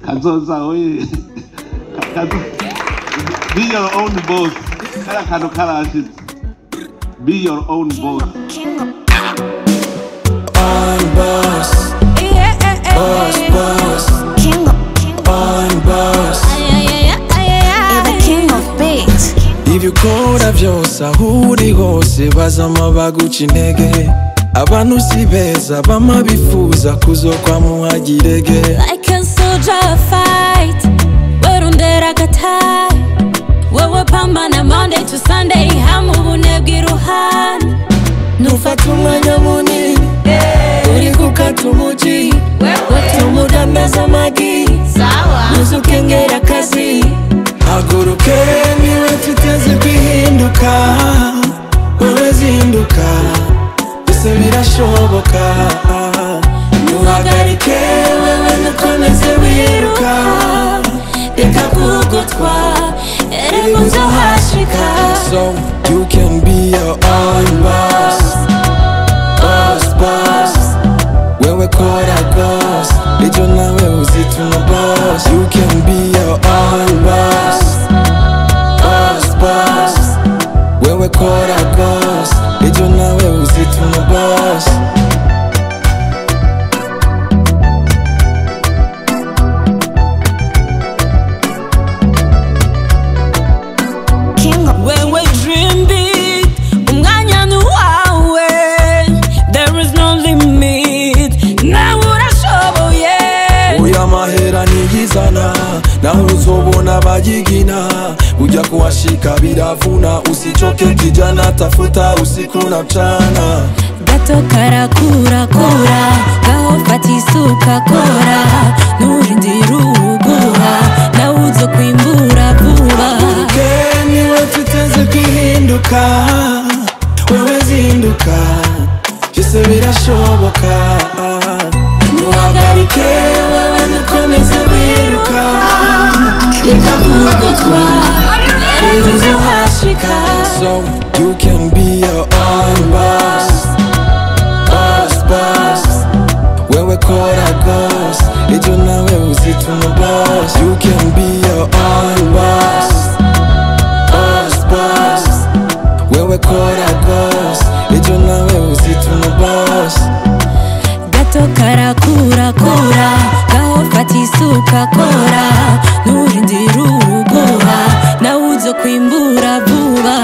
kazoza oye be your own boss kala kano kala shit be your own boss on boss boss boss on boss the king of beats ibyo ukora byose aho uri hose bazama baguca intege abantu si beza bama bifuza kuzokwa muhagirege like a soldier fight werundera gatai wewe pambana Monday to Sunday hamu bunebwe iruhande nufata umwanya munini uri gukata umuji watumudandaza amagi nuzukengera akazi haguruke niwe tuteze kwihinduka wewe zinduka byose birashoboka ntuhagarike wewe nukomeze wiruka reka kugotwa erega uzohashika so you can be your own boss boss boss wewe kora boss ejo nawe uzituma boss you can be your own boss boss boss wewe kora boss ejo nawe uzituma boss wewe dream big umwanya nuwawe there is no limit nawe urashoboye uya mahera niyizana nawe uzobona bagigina ujya kuwashika biravuna usichoke kijana tafuta usiku na mchana gato karakura kura gaho fata isuka kora nurindira uruguha nawe uzo kwimbura vuba niwe tuteze kwihinduka wewe zinduka byose birashoboka ntuhagarike wewe nukomeze wiruka reka kugotwa reka uzohashika so you can be your own boss boss boss wewe kora boss ejo nawe uzituma boss you can be your own boss boss boss wewe kora boss ejo nawe uzituma boss gato karakura kura gaho fata isuka kora nurindira uruguha nawe uzo kwimbura vuba